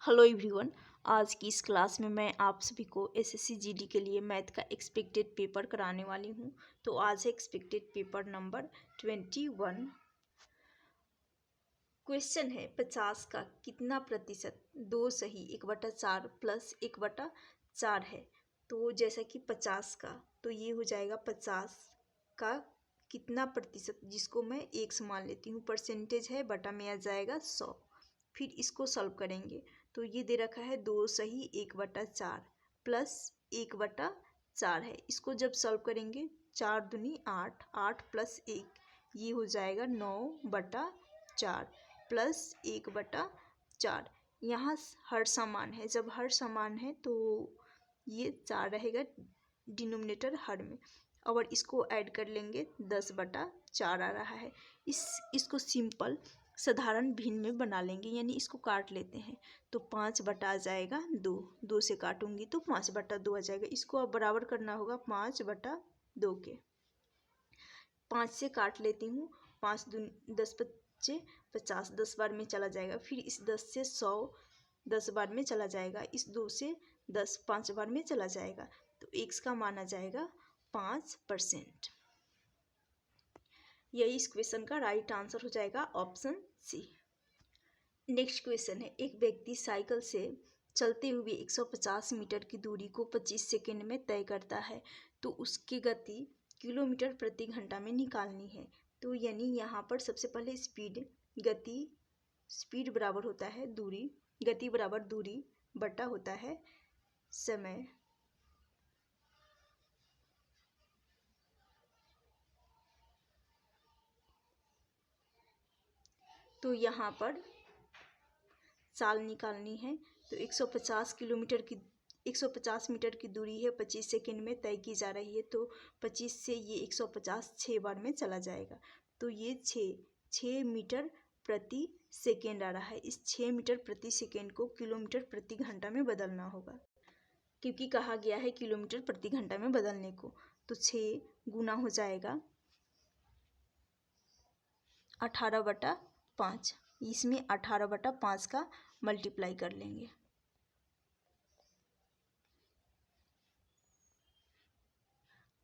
Hello everyone. आज की इस क्लास में मैं आप सभी को एसएससी जीडी के लिए मैथ का एक्सपेक्टेड पेपर कराने वाली हूँ। तो आज है एक्सपेक्टेड पेपर नंबर 21। क्वेश्चन है 50 का कितना प्रतिशत 2 सही 1/4 प्लस 1/4 है। तो जैसा कि 50 का तो ये हो जाएगा 50 का कितना प्रतिशत, जिसको मैं 1 मान लेती हूँ, परसेंटेज है, बटा में आ जाएगा 100। फिर इसको सॉल्व करेंगे तो ये दे रखा है 2 सही 1/4 प्लस 1/4 है। इसको जब सॉल्व करेंगे 4 दूनी 8, 8 प्लस 1 ये हो जाएगा 9/4 प्लस 1/4। यहाँ हर समान है, जब हर समान है तो ये 4 रहेगा डिनोमिनेटर हर में, और इसको ऐड कर लेंगे 10/4 आ रहा है। इसको सिंपल साधारण भिन्न में बना लेंगे, यानी इसको काट लेते हैं तो 5 बटा आ जाएगा 2, 2 से काटूंगी तो 5/2 आ जाएगा। इसको अब बराबर करना होगा 5/2 के। 5 से काट लेती हूँ, 5 दूनी 10 बच्चे 50, 10 बार में चला जाएगा। फिर इस 10 से 100 10 बार में चला जाएगा। इस 2 से 10 5 बार में चला जाएगा, तो x का मान आ जाएगा 5%। यही इस क्वेश्चन का राइट आंसर हो जाएगा ऑप्शन सी। नेक्स्ट क्वेश्चन है, एक व्यक्ति साइकिल से चलते हुए 150 मीटर की दूरी को 25 सेकंड में तय करता है, तो उसकी गति किलोमीटर प्रति घंटा में निकालनी है। तो यानी यहाँ पर सबसे पहले स्पीड बराबर होता है दूरी, गति बराबर दूरी बटा होता है समय। तो यहाँ पर चाल निकालनी है, तो 150 मीटर की दूरी है, 25 सेकंड में तय की जा रही है। तो 25 से ये 150 6 बार में चला जाएगा, तो ये 6 मीटर प्रति सेकेंड आ रहा है। इस 6 मीटर प्रति सेकेंड को किलोमीटर प्रति घंटा में बदलना होगा, क्योंकि कहा गया है किलोमीटर प्रति घंटा में बदलने को। तो 6 गुना हो जाएगा 18/5, इसमें 18/5 का मल्टीप्लाई कर लेंगे।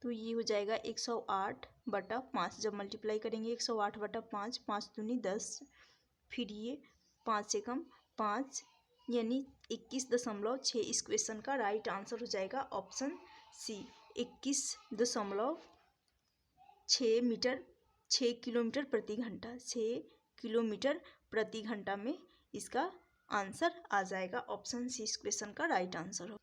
तो ये हो जाएगा 108/5। जब मल्टीप्लाई करेंगे 108/5, 5 दूनी 10, फिर ये 5 से कम 5, यानी 21.6। इस क्वेश्चन का राइट आंसर हो जाएगा ऑप्शन सी, 21.6 मीटर, 6 किलोमीटर प्रति घंटा, 6 किलोमीटर प्रति घंटा में इसका आंसर आ जाएगा। ऑप्शन सी इस क्वेश्चन का राइट आंसर हो।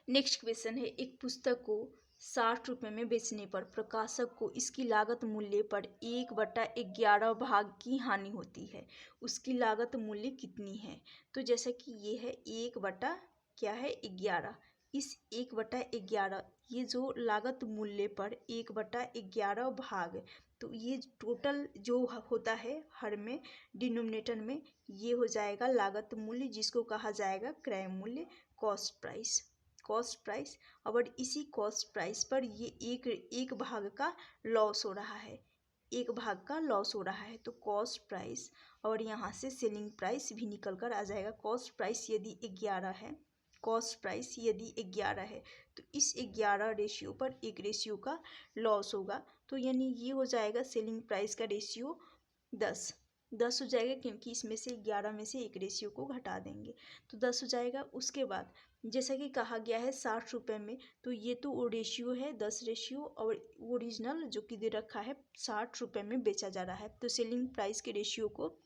नेक्स्ट क्वेश्चन है, एक पुस्तक को 60 रुपये में बेचने पर प्रकाशक को इसकी लागत मूल्य पर 1/11 भाग की हानि होती है, उसकी लागत मूल्य कितनी है। तो जैसा कि ये है 1/11, इस 1/11 ये जो लागत मूल्य पर 1/11 भाग, तो ये टोटल जो होता है हर में डिनोमिनेटर में, ये हो जाएगा लागत मूल्य, जिसको कहा जाएगा क्रय मूल्य, कॉस्ट प्राइस। और इसी कॉस्ट प्राइस पर ये एक भाग का लॉस हो रहा है, तो कॉस्ट प्राइस और यहाँ से सेलिंग प्राइस भी निकल कर आ जाएगा। कॉस्ट प्राइस यदि 11 है तो इस 11 रेशियो पर एक रेशियो का लॉस होगा, तो यानी ये हो जाएगा सेलिंग प्राइस का रेशियो 10 हो जाएगा, क्योंकि इसमें से 11 में से एक रेशियो को घटा देंगे तो 10 हो जाएगा। उसके बाद जैसा कि कहा गया है 60 रुपये में, तो ये तो वो रेशियो है 10 रेशियो, और ओरिजिनल जो कि दे रखा है 60 रुपये में बेचा जा रहा है, तो सेलिंग प्राइस के रेशियो को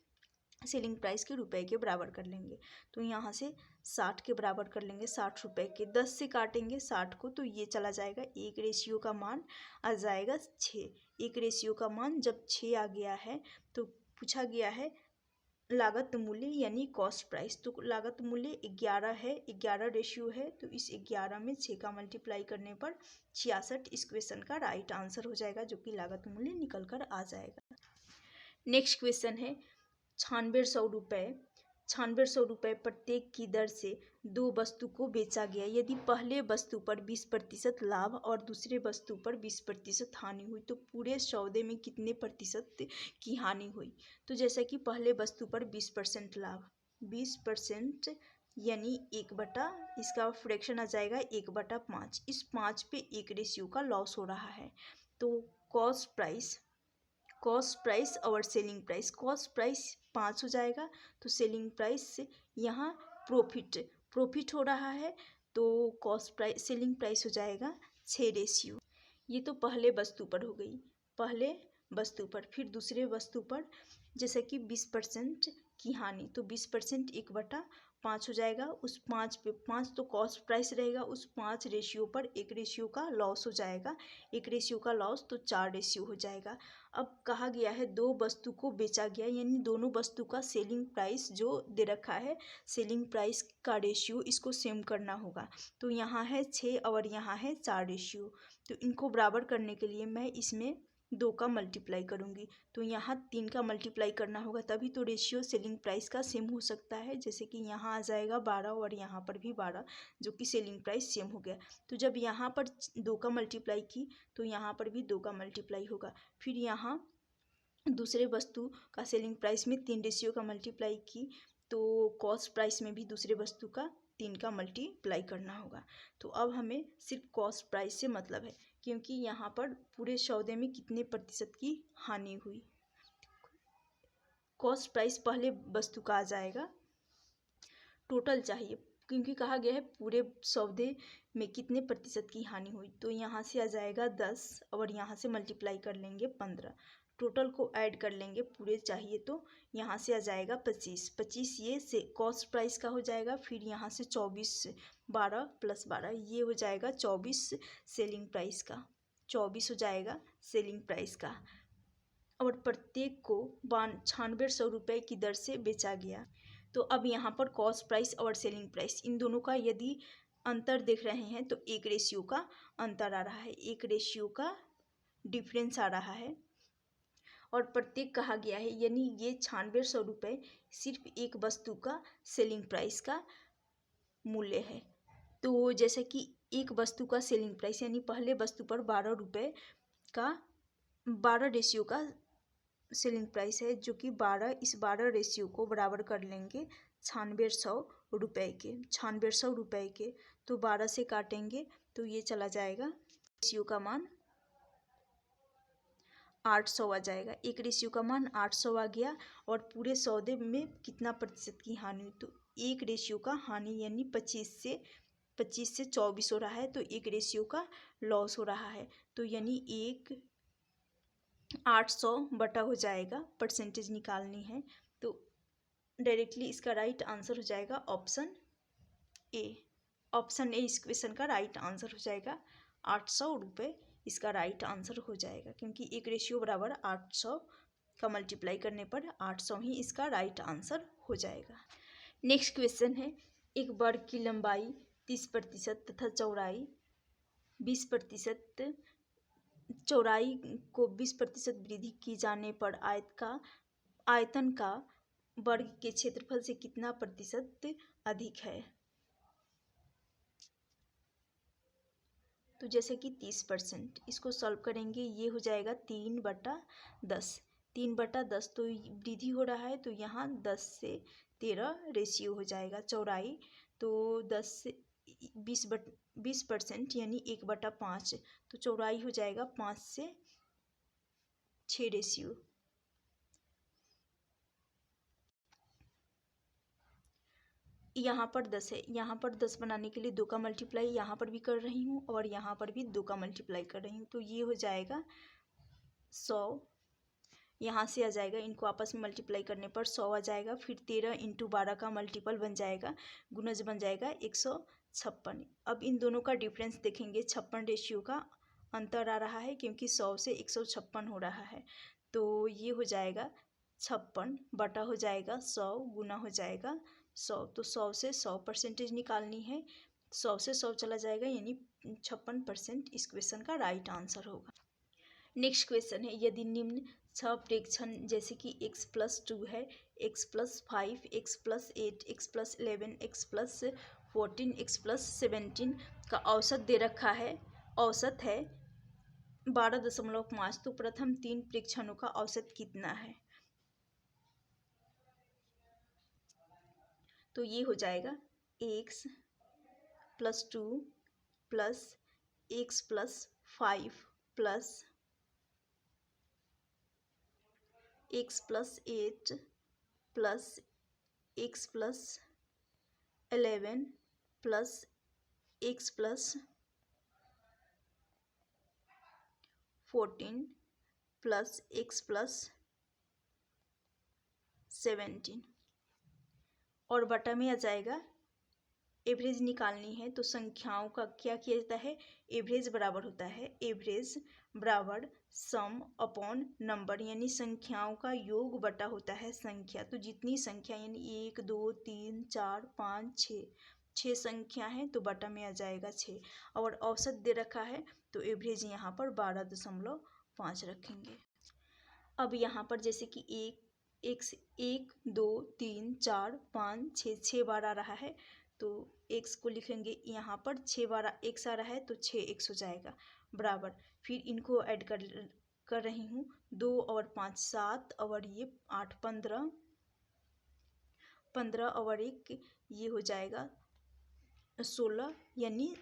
सेलिंग प्राइस के रुपए के बराबर कर लेंगे। तो यहाँ से 60 के बराबर कर लेंगे, 60 रुपये के 10 से काटेंगे 60 को, तो ये चला जाएगा, एक रेशियो का मान आ जाएगा 6। एक रेशियो का मान जब 6 आ गया है तो पूछा गया है लागत मूल्य यानी कॉस्ट प्राइस, तो लागत मूल्य 11 है, 11 रेशियो है, तो इस 11 में 6 का मल्टीप्लाई करने पर 66 इस क्वेश्चन का राइट आंसर हो जाएगा, जो कि लागत मूल्य निकल कर आ जाएगा। नेक्स्ट क्वेश्चन है, 9600 रुपये प्रत्येक की दर से 2 वस्तु को बेचा गया। यदि पहले वस्तु पर 20% लाभ और दूसरे वस्तु पर 20% हानि हुई, तो पूरे सौदे में कितने प्रतिशत की हानि हुई। तो जैसा कि पहले वस्तु पर 20% लाभ, 20% यानी 1/, इसका फ्रैक्शन आ जाएगा 1/5। इस 5 पे 1 रेशियो का लॉस हो रहा है। तो कॉस्ट प्राइस और सेलिंग प्राइस, कॉस्ट प्राइस 5 हो जाएगा, तो सेलिंग प्राइस यहाँ प्रॉफिट हो रहा है, तो सेलिंग प्राइस हो जाएगा 6 रेशियो। ये तो पहले वस्तु पर हो गई, पहले वस्तु पर। फिर दूसरे वस्तु पर जैसे कि 20% की हानि, तो 20% 1/5 हो जाएगा। उस 5 पे 5 तो कॉस्ट प्राइस रहेगा, उस 5 रेशियो पर 1 रेशियो का लॉस हो जाएगा। 1 रेशियो का लॉस तो 4 रेशियो हो जाएगा। अब कहा गया है 2 वस्तु को बेचा गया, यानी दोनों वस्तु का सेलिंग प्राइस जो दे रखा है, सेलिंग प्राइस का रेशियो इसको सेम करना होगा। तो यहाँ है 6 और यहाँ है 4 रेशियो। तो इनको बराबर करने के लिए मैं इसमें 2 का मल्टीप्लाई करूँगी, तो यहाँ 3 का मल्टीप्लाई करना होगा, तभी तो रेशियो सेलिंग प्राइस का सेम हो सकता है। जैसे कि यहाँ आ जाएगा 12 और यहाँ पर भी 12, जो कि सेलिंग प्राइस सेम हो गया। तो जब यहाँ पर 2 का मल्टीप्लाई की तो यहाँ पर भी 2 का मल्टीप्लाई होगा। फिर यहाँ दूसरे वस्तु का सेलिंग प्राइस में 3 रेशियो का मल्टीप्लाई की, तो कॉस्ट प्राइस में भी दूसरे वस्तु का 3 का मल्टीप्लाई करना होगा। तो अब हमें सिर्फ कॉस्ट प्राइस से मतलब है, क्योंकि यहाँ पर पूरे सौदे में कितने प्रतिशत की हानि हुई। कॉस्ट प्राइस पहले वस्तु का आ जाएगा, टोटल चाहिए, क्योंकि कहा गया है पूरे सौदे में कितने प्रतिशत की हानि हुई। तो यहाँ से आ जाएगा 10 और यहाँ से मल्टीप्लाई कर लेंगे 15, टोटल को ऐड कर लेंगे पूरे चाहिए, तो यहाँ से आ जाएगा 25 ये से कॉस्ट प्राइस का हो जाएगा। फिर यहाँ से 24, 12 + 12 ये हो जाएगा 24 सेलिंग प्राइस का, 24 हो जाएगा सेलिंग प्राइस का। और प्रत्येक को 9600 रुपये की दर से बेचा गया। तो अब यहाँ पर कॉस्ट प्राइस और सेलिंग प्राइस इन दोनों का यदि अंतर देख रहे हैं तो 1 रेशियो का अंतर आ रहा है, 1 रेशियो का डिफरेंस आ रहा है। और प्रत्येक कहा गया है, यानी ये 9600 रुपये सिर्फ एक वस्तु का सेलिंग प्राइस का मूल्य है। तो जैसे कि एक वस्तु का सेलिंग प्राइस यानी पहले वस्तु पर 12 रुपये का 12 रेशियो का सेलिंग प्राइस है, जो कि 12 इस 12 रेशियो को बराबर कर लेंगे 9600 रुपये के, 9600 रुपये के। तो 12 से काटेंगे तो ये चला जाएगा, रेशियो का मान 800 आ जाएगा। एक रेशियो का मान 800 आ गया। और पूरे सौदे में कितना प्रतिशत की हानि हुई, तो एक रेशियो का हानि यानी 25 से 24 हो रहा है, तो एक रेशियो का लॉस हो रहा है। तो यानी 800 बटा हो जाएगा, परसेंटेज निकालनी है, तो डायरेक्टली इसका राइट आंसर हो जाएगा ऑप्शन ए। ऑप्शन ए इस क्वेश्चन का राइट आंसर हो जाएगा, 800 रुपये इसका राइट आंसर हो जाएगा, क्योंकि एक रेशियो बराबर 800 का मल्टीप्लाई करने पर 800 ही इसका राइट आंसर हो जाएगा। नेक्स्ट क्वेश्चन है, एक वर्ग की लंबाई 30% तथा चौड़ाई 20%, चौड़ाई को 20% वृद्धि की जाने पर आयतन का वर्ग के क्षेत्रफल से कितना प्रतिशत अधिक है। तो जैसे कि 30%, इसको सॉल्व करेंगे, ये हो जाएगा 3/10, 3/10 तो वृद्धि हो रहा है, तो यहाँ 10 से 13 रेशियो हो जाएगा। चौड़ाई तो 10 से 20% यानी 1/5, तो चौड़ाई हो जाएगा 5 से 6 रेशियो। यहाँ पर 10 है, यहाँ पर 10 बनाने के लिए 2 का मल्टीप्लाई यहाँ पर भी कर रही हूँ और यहाँ पर भी 2 का मल्टीप्लाई कर रही हूँ, तो ये हो जाएगा 100। यहाँ से आ जाएगा, इनको आपस में मल्टीप्लाई करने पर 100 आ जाएगा। फिर 13 × 12 का मल्टीपल बन जाएगा, गुणज बन जाएगा 156। अब इन दोनों का डिफरेंस देखेंगे, 56 रेशियो का अंतर आ रहा है, क्योंकि 100 से 156 हो रहा है, तो ये हो जाएगा 56 बटा हो जाएगा 100 गुना हो जाएगा 100। तो 100 से 100 परसेंटेज निकालनी है, 100 से 100 चला जाएगा, यानी 56% इस क्वेश्चन का राइट आंसर होगा। नेक्स्ट क्वेश्चन है, यदि निम्न 6 प्रेक्षण जैसे कि x+2 है, x+5, x+8, x+11, x+14, x+17 का औसत दे रखा है, औसत है 12.5, तो प्रथम 3 प्रेक्षणों का औसत कितना है। तो ये हो जाएगा x plus 2 plus x plus 5 plus x plus 8 plus x plus 11 plus x plus 14 plus x plus 17 और बटा में आ जाएगा। एवरेज निकालनी है तो संख्याओं का क्या किया जाता है, एवरेज बराबर होता है एवरेज बराबर सम अपॉन नंबर, यानी संख्याओं का योग बटा होता है संख्या। तो जितनी संख्या यानी 1 2 3 4 5 6 संख्या है तो बटा में आ जाएगा 6 और औसत दे रखा है तो एवरेज यहाँ पर 12.5 रखेंगे। अब यहाँ पर जैसे कि एक्स 1 2 3 4 5 6 बार आ रहा है तो एक्स को लिखेंगे यहाँ पर 6 बार एक्स आ रहा है तो 6x हो जाएगा बराबर। फिर इनको ऐड कर रही हूँ 2 और 5 7 और ये 8 15 15 और 1 ये हो जाएगा 16 यानी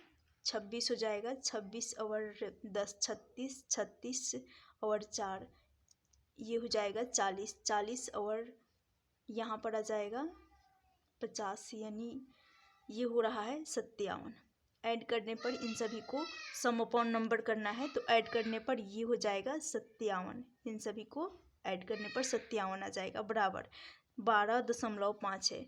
26 हो जाएगा। 26 और 10 36 36 और 4 ये हो जाएगा 40 40 और यहाँ पर आ जाएगा 50 यानी ये हो रहा है 57। ऐड करने पर इन सभी को सम अपॉन नंबर करना है तो ऐड करने पर ये हो जाएगा 57। इन सभी को ऐड करने पर 57 आ जाएगा बराबर 12.5 है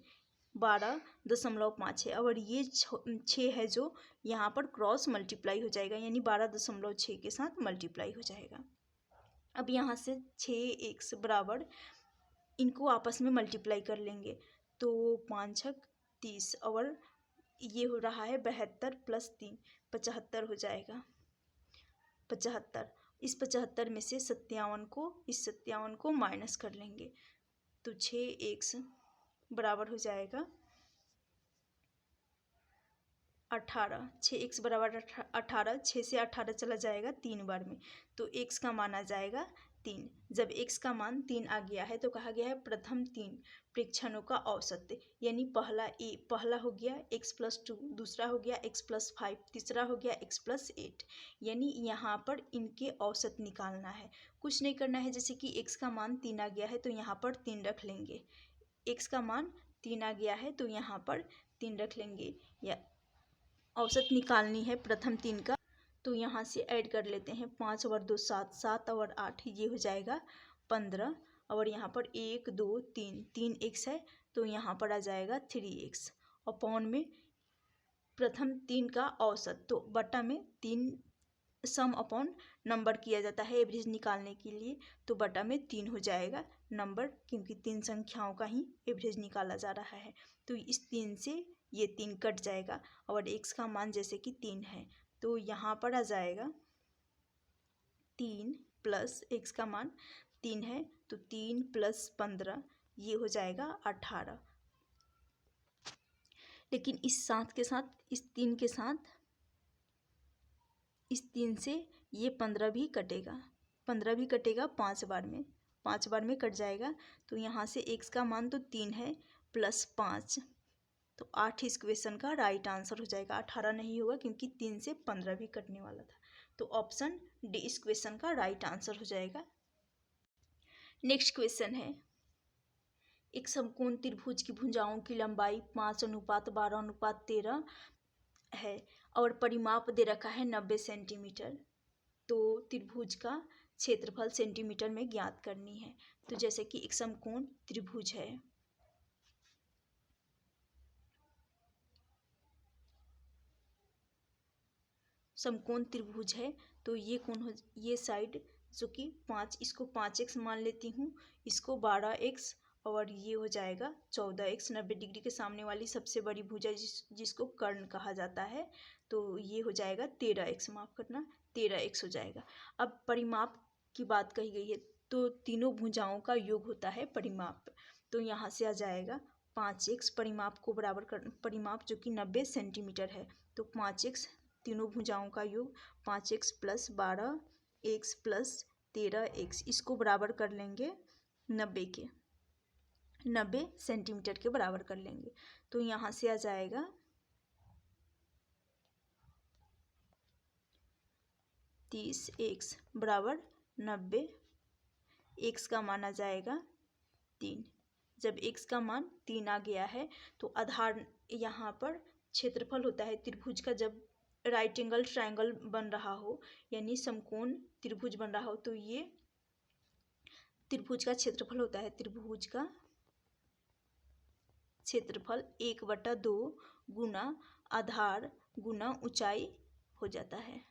12.5 है। और ये 6 है जो यहाँ पर क्रॉस मल्टीप्लाई हो जाएगा यानी 12.6 के साथ मल्टीप्लाई हो जाएगा। अब यहाँ से 6x बराबर इनको आपस में मल्टीप्लाई कर लेंगे तो 5 छक 30 और ये हो रहा है 72 प्लस 3 75 हो जाएगा 75। इस 75 में से 57 को माइनस कर लेंगे तो 6x बराबर हो जाएगा 18। 6x बराबर 18, 6 से 18 चला जाएगा 3 बार में तो x का मान आ जाएगा 3। जब x का मान 3 आ गया है तो कहा गया है प्रथम 3 प्रेक्षणों का औसत, यानी पहला हो गया x प्लस 2, दूसरा हो गया x प्लस 5, तीसरा हो गया x प्लस 8, यानी यहाँ पर इनके औसत निकालना है। कुछ नहीं करना है, जैसे कि x का मान 3 आ गया है तो यहाँ पर 3 रख लेंगे। x का मान 3 आ गया है तो यहाँ पर 3 रख लेंगे। या औसत निकालनी है प्रथम 3 का तो यहाँ से ऐड कर लेते हैं 5 और 2 7, 7 और 8 ये हो जाएगा 15 और यहाँ पर 1 2 3 x है तो यहाँ पर आ जाएगा 3x अपॉन में प्रथम 3 का औसत तो बटा में 3 सम अपॉन नंबर किया जाता है एवरेज निकालने के लिए तो बटा में 3 हो जाएगा नंबर, क्योंकि 3 संख्याओं का ही एवरेज निकाला जा रहा है। तो इस 3 से ये 3 कट जाएगा और x का मान जैसे कि 3 है तो यहाँ पर आ जाएगा 3 प्लस x का मान 3 है तो 3 प्लस 15 ये हो जाएगा 18। लेकिन इस 7 के साथ इस 3 के साथ इस 3 से ये 15 भी कटेगा, 15 भी कटेगा 5 बार में, 5 बार में कट जाएगा तो यहाँ से x का मान तो 3 है प्लस 5 तो 8 इस क्वेश्चन का राइट आंसर हो जाएगा। 18 नहीं होगा क्योंकि 3 से 15 भी कटने वाला था तो ऑप्शन डी इस क्वेश्चन का राइट आंसर हो जाएगा। नेक्स्ट क्वेश्चन है, एक समकोण त्रिभुज की भुजाओं की लंबाई 5:12:13 है और परिमाप दे रखा है 90 सेंटीमीटर। तो त्रिभुज का क्षेत्रफल सेंटीमीटर में ज्ञात करनी है। तो जैसे कि एक समकोण त्रिभुज है, समकोण त्रिभुज है तो ये ये साइड जो कि 5, इसको 5x मान लेती हूँ, इसको 12x और ये हो जाएगा 14x। 90 डिग्री के सामने वाली सबसे बड़ी भुजा जिसको कर्ण कहा जाता है तो ये हो जाएगा 13x, माफ करना 13x हो जाएगा। अब परिमाप की बात कही गई है तो तीनों भुजाओं का योग होता है परिमाप, तो यहाँ से आ जाएगा 5x परिमाप को बराबर कर, परिमाप जो कि 90 सेंटीमीटर है तो 5x तीनों भुजाओं का योग 5x plus 12x plus 13x, इसको बराबर कर लेंगे 90 के। 90 सेंटीमीटर के बराबर कर लेंगे। तो यहाँ से आ जाएगा 30x बराबर 90, x का मान आ जाएगा 3। जब x का मान 3 आ गया है तो आधार यहाँ पर क्षेत्रफल होता है त्रिभुज का, जब राइट एंगल ट्रायंगल बन रहा हो यानी समकोण त्रिभुज बन रहा हो तो ये त्रिभुज का क्षेत्रफल होता है। त्रिभुज का क्षेत्रफल 1/2 गुना आधार गुना ऊंचाई हो जाता है।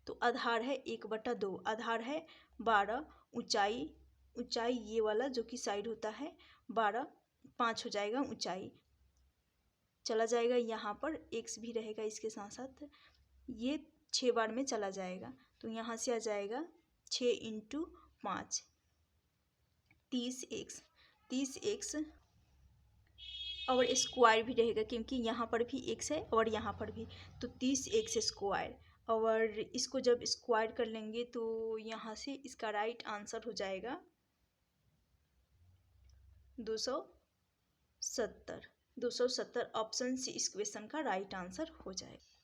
तो आधार है 1/2, आधार है 12, ऊंचाई ये वाला जो कि साइड होता है 12, 5 हो जाएगा ऊंचाई, चला जाएगा यहाँ पर x भी रहेगा इसके साथ साथ, ये 6 बार में चला जाएगा। तो यहाँ से आ जाएगा 6 × 5 30x और स्क्वायर भी रहेगा क्योंकि यहाँ पर भी x है और यहाँ पर भी, तो 30x स्क्वायर, और इसको जब स्क्वायर कर लेंगे तो यहाँ से इसका राइट आंसर हो जाएगा 270। ऑप्शन सी इस क्वेश्चन का राइट आंसर हो जाएगा।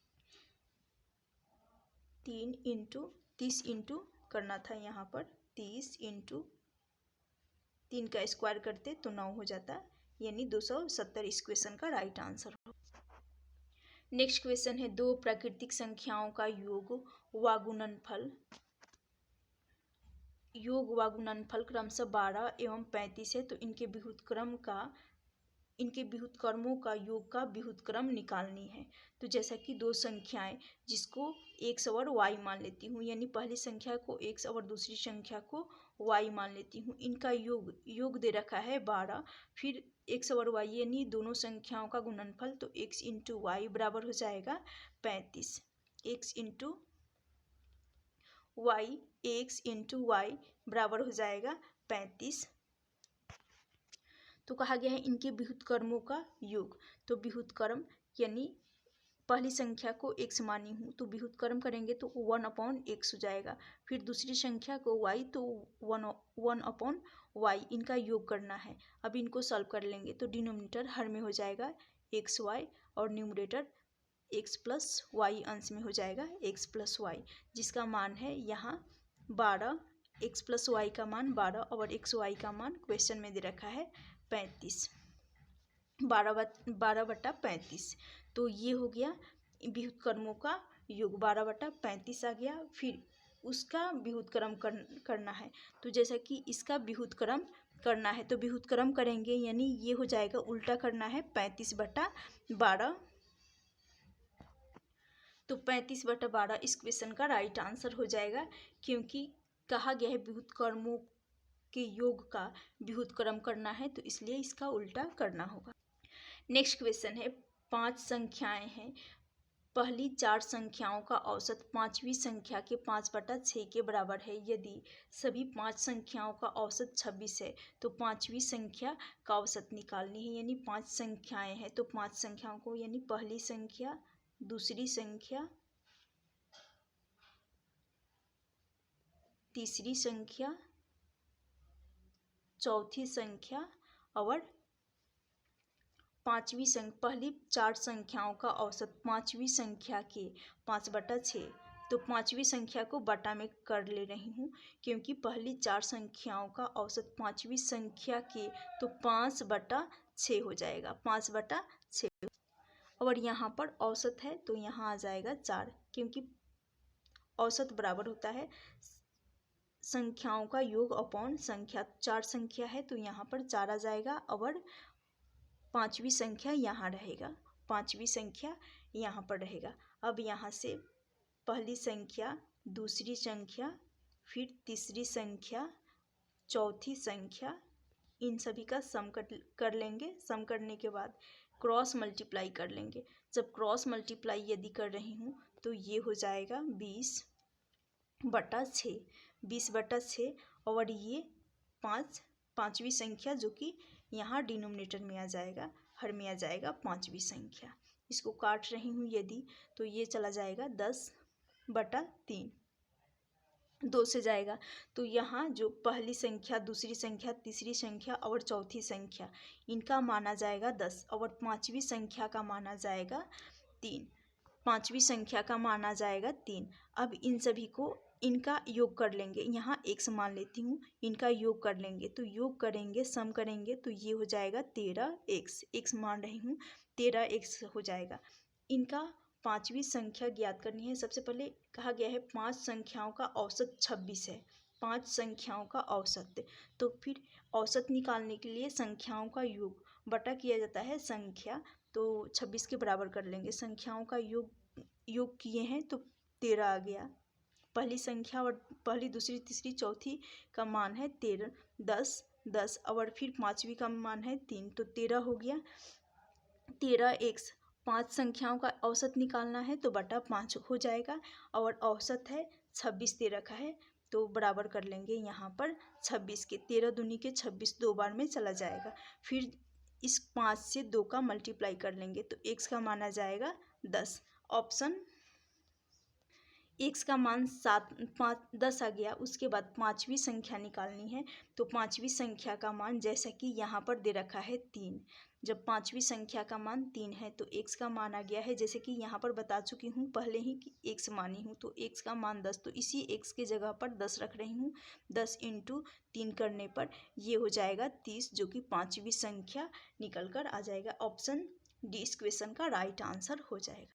30 इंटू करना था यहाँ पर, 30 × 3 का स्क्वायर करते तो 9 हो जाता, यानी 270 इस क्वेश्चन का राइट आंसर हो। नेक्स्ट क्वेश्चन है, दो प्राकृतिक संख्याओं का योग व गुणनफल क्रमशः 12 एवं 35 है, तो इनके व्युत्क्रमों का योग का व्युत्क्रम निकालनी है। तो जैसा कि दो संख्याएं जिसको x और y मान लेती हूँ, यानी पहली संख्या को x और दूसरी संख्या को y मान लेती हूँ, इनका योग दे रखा है 12, फिर x और y यानी दोनों संख्याओं का गुणनफल, तो x × y बराबर हो जाएगा 35। x × y बराबर हो जाएगा 35। तो कहा गया है इनके व्युत्क्रमों का योग, तो व्युत्क्रम यानी पहली संख्या को x मानी हूँ तो व्युत्क्रम करेंगे तो 1/x हो जाएगा, फिर दूसरी संख्या को y तो 1/y, इनका योग करना है। अब इनको सॉल्व कर लेंगे तो डिनोमिनेटर हर में हो जाएगा xy और न्यूमरेटर x + y अंश में हो जाएगा x + y, जिसका मान है यहाँ 12, x + y का मान 12 और xy का मान क्वेश्चन में दे रखा है 35, 12/35। तो ये हो गया व्युत्क्रमों का योग, 12/35 आ गया, फिर उसका व्युत्क्रम करना है। तो जैसा कि इसका व्युत्क्रम करना है तो व्युत्क्रम करेंगे यानी ये हो जाएगा, उल्टा करना है 35/12, तो 35/12 इस क्वेश्चन का राइट आंसर हो जाएगा, क्योंकि कहा गया है व्युत्क्रमों के योग का व्युत्क्रम करना है तो इसलिए इसका उल्टा करना होगा। नेक्स्ट क्वेश्चन है, 5 संख्याएं हैं, पहली 4 संख्याओं का औसत 5वीं संख्या के 5/6 के बराबर है। यदि सभी 5 संख्याओं का औसत 26 है तो 5वीं संख्या का औसत निकालनी है। यानी 5 संख्याएं हैं तो 5 संख्याओं को, यानी पहली संख्या, दूसरी संख्या, तीसरी संख्या, चौथी संख्या और 5वीं संख्या। पहली 4 संख्याओं का औसत 5वीं संख्या के 5/6, तो 5वीं संख्या को बटा में कर ले रही हूँ क्योंकि पहली 4 संख्याओं का औसत 5वीं संख्या के, तो 5/6 हो जाएगा, 5/6, और यहाँ पर औसत है तो यहाँ आ जाएगा 4, क्योंकि औसत बराबर होता है संख्याओं का योग अपॉन संख्या। 4 संख्या है तो यहाँ पर 4 आ जाएगा और 5वीं संख्या यहाँ रहेगा, 5वीं संख्या यहाँ पर रहेगा। अब यहाँ से पहली संख्या, दूसरी संख्या, फिर तीसरी संख्या, चौथी संख्या, इन सभी का सम कर लेंगे। सम करने के बाद क्रॉस मल्टीप्लाई कर लेंगे। जब क्रॉस मल्टीप्लाई यदि कर रही हूँ तो ये हो जाएगा 20/6, 20/6, और ये 5वीं संख्या जो कि यहाँ डिनोमिनेटर में आ जाएगा, हर में आ जाएगा 5वीं संख्या। इसको काट रही हूँ यदि तो ये चला जाएगा 10/3, 2 से जाएगा। तो यहाँ जो पहली संख्या, दूसरी संख्या, तीसरी संख्या और चौथी संख्या, इनका माना जाएगा 10 और पाँचवीं संख्या का माना जाएगा 3। पाँचवीं संख्या का माना जाएगा 3। अब इन सभी को इनका योग कर लेंगे। यहाँ x मान लेती हूँ, इनका योग कर लेंगे। तो योग करेंगे, सम करेंगे तो ये हो जाएगा 13x। x मान रही हूँ, 13x हो जाएगा। इनका पाँचवीं संख्या ज्ञात करनी है। सबसे पहले कहा गया है 5 संख्याओं का औसत 26 है। 5 संख्याओं का औसत, तो फिर औसत निकालने के लिए संख्याओं का योग बटा किया जाता है संख्या। तो 26 के बराबर कर लेंगे। संख्याओं का योग किए हैं तो 13 आ गया। पहली संख्या और पहली, दूसरी, तीसरी, चौथी का मान है 13, 10, 10 और फिर पाँचवीं का मान है 3, तो 13 हो गया। 13x, 5 संख्याओं का औसत निकालना है तो बटा 5 हो जाएगा और औसत है 26 दे रखा है, तो बराबर कर लेंगे यहाँ पर 26 के। 13 दूनी के 26 दो बार में चला जाएगा। फिर इस 5 से 2 का मल्टीप्लाई कर लेंगे तो x का माना जाएगा 10। ऑप्शन x का मान 10 आ गया। उसके बाद पाँचवीं संख्या निकालनी है। तो पाँचवीं संख्या का मान जैसा कि यहाँ पर दे रखा है 3। जब पाँचवीं संख्या का मान 3 है तो x का मान आ गया है, जैसे कि यहाँ पर बता चुकी हूँ पहले ही कि x मानी हूँ, तो x का मान 10, तो इसी x के जगह पर 10 रख रही हूँ। 10 × 3 करने पर ये हो जाएगा 30, जो कि पाँचवीं संख्या निकल कर आ जाएगा। ऑप्शन डी इस क्वेश्चन का राइट आंसर हो जाएगा।